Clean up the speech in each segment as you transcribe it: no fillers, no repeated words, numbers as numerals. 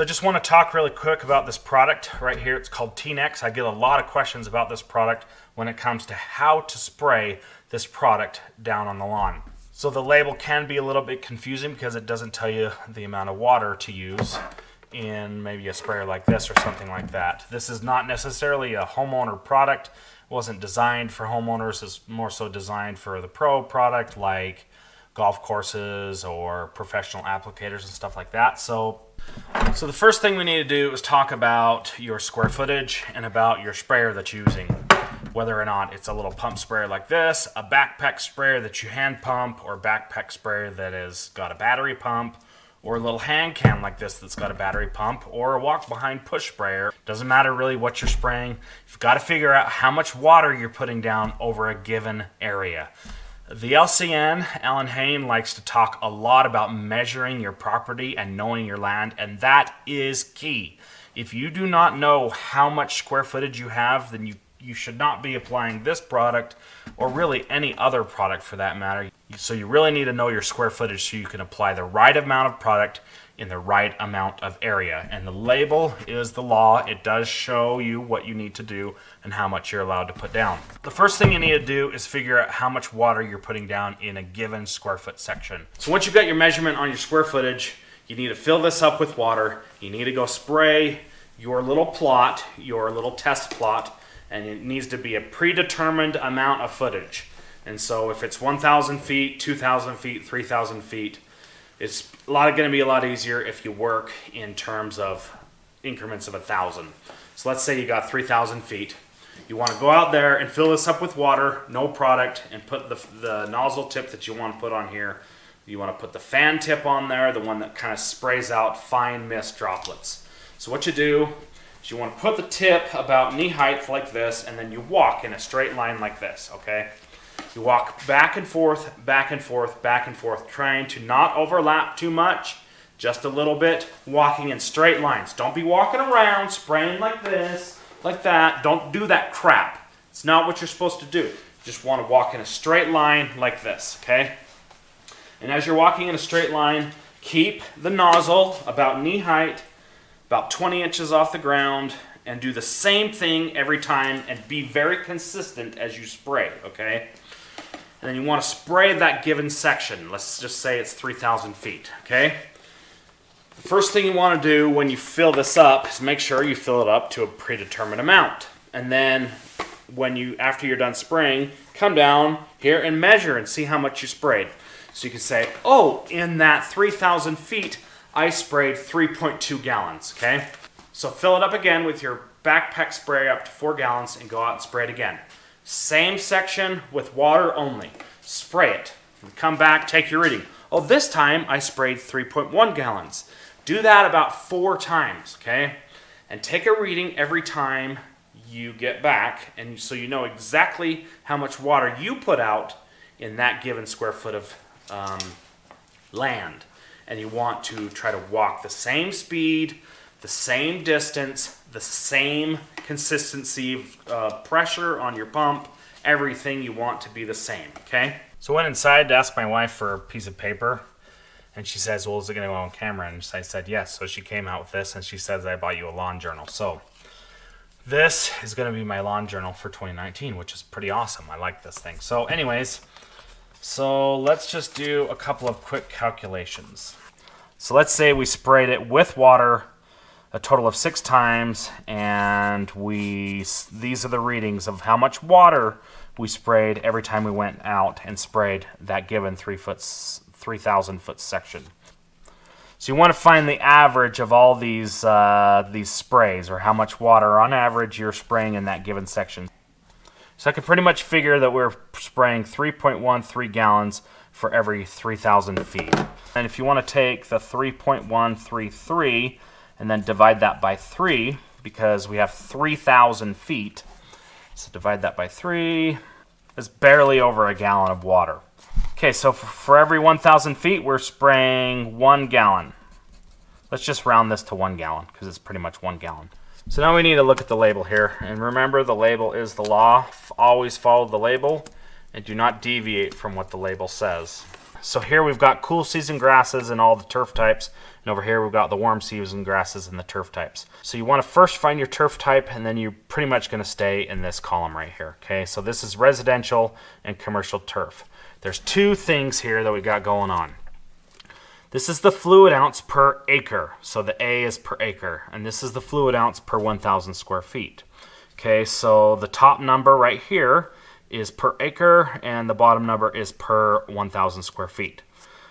So I just want to talk really quick about this product right here. It's called TNex. I get a lot of questions about this product when it comes to how to spray this product down on the lawn. So the label can be a little bit confusing because it doesn't tell you the amount of water to use in maybe a sprayer like this or something like that. This is not necessarily a homeowner product. It wasn't designed for homeowners. It's more so designed for the pro product like golf courses or professional applicators and stuff like that. So the first thing we need to do is talk about your square footage and about your sprayer that you're using. Whether or not it's a little pump sprayer like this, a backpack sprayer that you hand pump, or a backpack sprayer that has got a battery pump, or a little hand can like this that's got a battery pump, or a walk behind push sprayer. Doesn't matter really what you're spraying. You've got to figure out how much water you're putting down over a given area. The LCN, Alan Hain, likes to talk a lot about measuring your property and knowing your land, and that is key. If you do not know how much square footage you have, then you should not be applying this product or really any other product for that matter. So you really need to know your square footage so you can apply the right amount of product in the right amount of area. And the label is the law. It does show you what you need to do and how much you're allowed to put down. The first thing you need to do is figure out how much water you're putting down in a given square foot section. So once you've got your measurement on your square footage, you need to fill this up with water. You need to go spray your little plot, your little test plot, and it needs to be a predetermined amount of footage. And so if it's 1,000 feet, 2,000 feet, 3,000 feet, it's going to be a lot easier if you work in terms of increments of 1,000. So let's say you got 3,000 feet. You want to go out there and fill this up with water, no product, and put the nozzle tip that you want to put on here. You want to put the fan tip on there, the one that kind of sprays out fine mist droplets. So what you do is you want to put the tip about knee height like this, and then you walk in a straight line like this, okay? You walk back and forth, back and forth, back and forth, trying to not overlap too much, just a little bit, walking in straight lines. Don't be walking around, spraying like this, like that. Don't do that crap. It's not what you're supposed to do. You just want to walk in a straight line like this, okay? And as you're walking in a straight line, keep the nozzle about knee height, about 20 inches off the ground, and do the same thing every time and be very consistent as you spray, okay? And then you want to spray that given section. Let's just say it's 3,000 feet, okay? The first thing you want to do when you fill this up is make sure you fill it up to a predetermined amount. And then after you're done spraying, come down here and measure and see how much you sprayed. So you can say, oh, in that 3,000 feet, I sprayed 3.2 gallons, okay? So fill it up again with your backpack spray up to 4 gallons and go out and spray it again. Same section with water only. Spray it. And come back, take your reading. Oh, this time I sprayed 3.1 gallons. Do that about 4 times, okay? And take a reading every time you get back, and so you know exactly how much water you put out in that given square foot of land. And you want to try to walk the same speed, the same distance, the same consistency of pressure on your pump. Everything you want to be the same, okay? So I went inside to ask my wife for a piece of paper, and she says, well, is it going to go on camera? And I said, yes. So she came out with this, and she says, I bought you a lawn journal. So this is going to be my lawn journal for 2019, which is pretty awesome. I like this thing. So anyways, so let's just do a couple of quick calculations. So let's say we sprayed it with water a total of 6 times, and these are the readings of how much water we sprayed every time we went out and sprayed that given 3,000 foot section. So you want to find the average of all these sprays, or how much water on average you're spraying in that given section. So I can pretty much figure that we're spraying 3.13 gallons for every 3,000 feet. And if you want to take the 3.133 and then divide that by 3, because we have 3,000 feet, so divide that by 3, it's barely over a gallon of water. Okay, so for every 1,000 feet, we're spraying 1 gallon. Let's just round this to 1 gallon, because it's pretty much 1 gallon. So now we need to look at the label here. And remember, the label is the law. Always follow the label, and do not deviate from what the label says. So here we've got cool season grasses and all the turf types, and over here we've got the warm season grasses and the turf types. So you want to first find your turf type, and then you're pretty much going to stay in this column right here. Okay, so this is residential and commercial turf. There's two things here that we got going on. This is the fluid ounce per acre, so the A is per acre, and this is the fluid ounce per 1,000 square feet. Okay, so the top number right here is per acre, and the bottom number is per 1,000 square feet.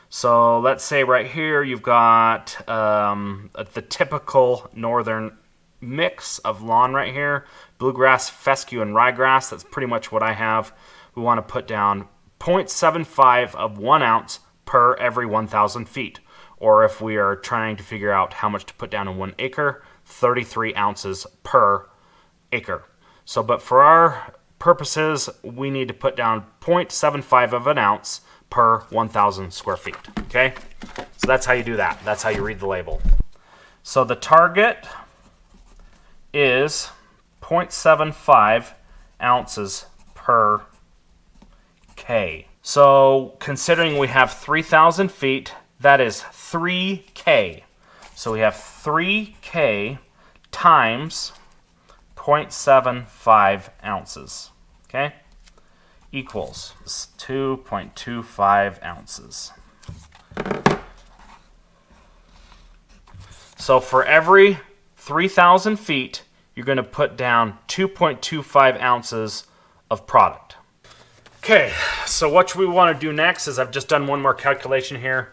So let's say right here you've got the typical northern mix of lawn right here, bluegrass, fescue, and ryegrass. That's pretty much what I have. We want to put down 0.75 of 1 ounce per every 1,000 feet. Or if we are trying to figure out how much to put down in 1 acre, 33 ounces per acre. So, but for our purposes, we need to put down 0.75 of an ounce per 1,000 square feet. Okay, so that's how you do that. That's how you read the label. So the target is 0.75 ounces per K. So considering we have 3,000 feet, that is 3K. So we have 3K times 0.75 ounces, okay, equals 2.25 ounces. So for every 3,000 feet, you're going to put down 2.25 ounces of product. Okay, so what we want to do next is I've just done one more calculation here.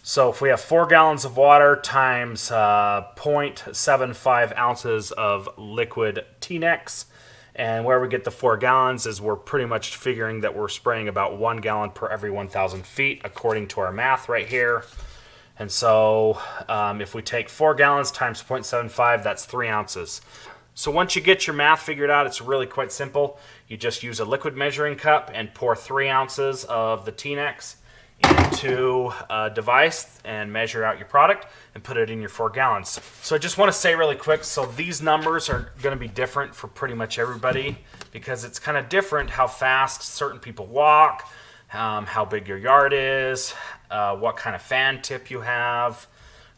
So if we have 4 gallons of water times 0.75 ounces of liquid TNex, and where we get the 4 gallons is we're pretty much figuring that we're spraying about 1 gallon per every 1,000 feet according to our math right here. And so if we take 4 gallons times 0.75, that's 3 ounces. So once you get your math figured out, it's really quite simple. You just use a liquid measuring cup and pour 3 ounces of the TNex into a device and measure out your product and put it in your 4 gallons. So I just want to say really quick, so these numbers are going to be different for pretty much everybody because it's kind of different how fast certain people walk, how big your yard is, what kind of fan tip you have,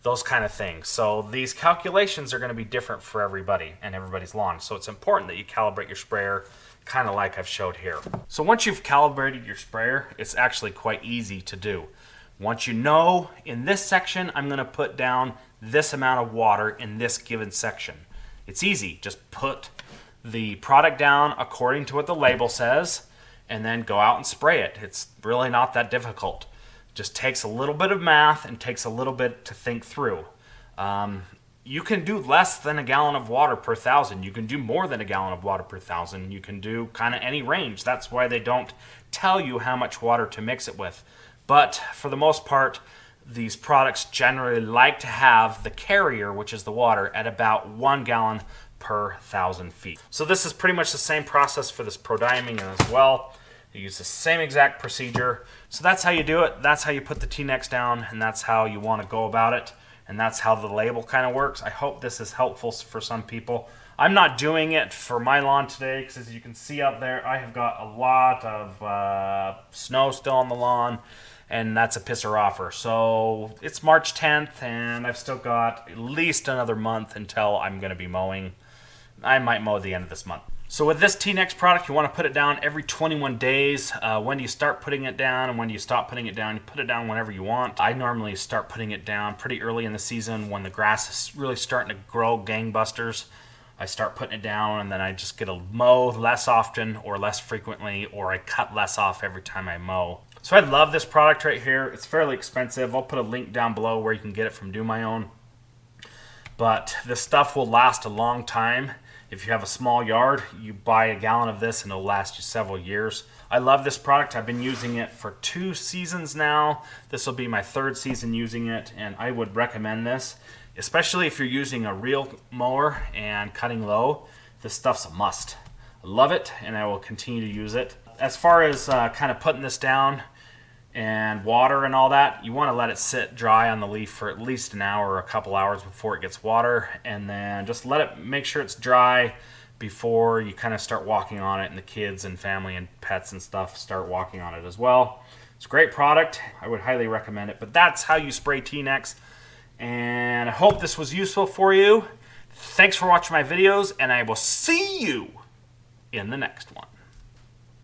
those kind of things. So these calculations are going to be different for everybody and everybody's lawn. So it's important that you calibrate your sprayer kind of like I've showed here. So once you've calibrated your sprayer, it's actually quite easy to do. Once you know in this section, I'm going to put down this amount of water in this given section. It's easy. Just put the product down according to what the label says and then go out and spray it. It's really not that difficult. Just takes a little bit of math and takes a little bit to think through. You can do less than a gallon of water per 1,000. You can do more than a gallon of water per 1,000. You can do kind of any range. That's why they don't tell you how much water to mix it with. But for the most part, these products generally like to have the carrier, which is the water, at about 1 gallon per 1,000 feet. So this is pretty much the same process for this prodiamine as well. You use the same exact procedure. So that's how you do it. That's how you put the TNex down, and that's how you want to go about it. And that's how the label kind of works. I hope this is helpful for some people. I'm not doing it for my lawn today because as you can see out there, I have got a lot of snow still on the lawn, and that's a pisser offer. So it's March 10th, and I've still got at least another month until I'm going to be mowing. I might mow at the end of this month. So with this TNex product, you want to put it down every 21 days. When do you start putting it down and when do you stop putting it down? You put it down whenever you want. I normally start putting it down pretty early in the season when the grass is really starting to grow gangbusters. I start putting it down and then I just get to mow less often or less frequently, or I cut less off every time I mow. So I love this product right here. It's fairly expensive. I'll put a link down below where you can get it from Do My Own. But this stuff will last a long time. If you have a small yard, you buy a gallon of this and it'll last you several years. I love this product. I've been using it for 2 seasons now. This will be my 3rd season using it, and I would recommend this, especially if you're using a reel mower and cutting low. This stuff's a must. I love it, and I will continue to use it. As far as kind of putting this down and water and all that, you want to let it sit dry on the leaf for at least an hour or a couple hours before it gets water, and then just let it, make sure it's dry before you kind of start walking on it, and the kids and family and pets and stuff start walking on it as well. It's a great product. I would highly recommend it. But that's how you spray TNex. And I hope this was useful for you. Thanks for watching my videos, and I will see you in the next one.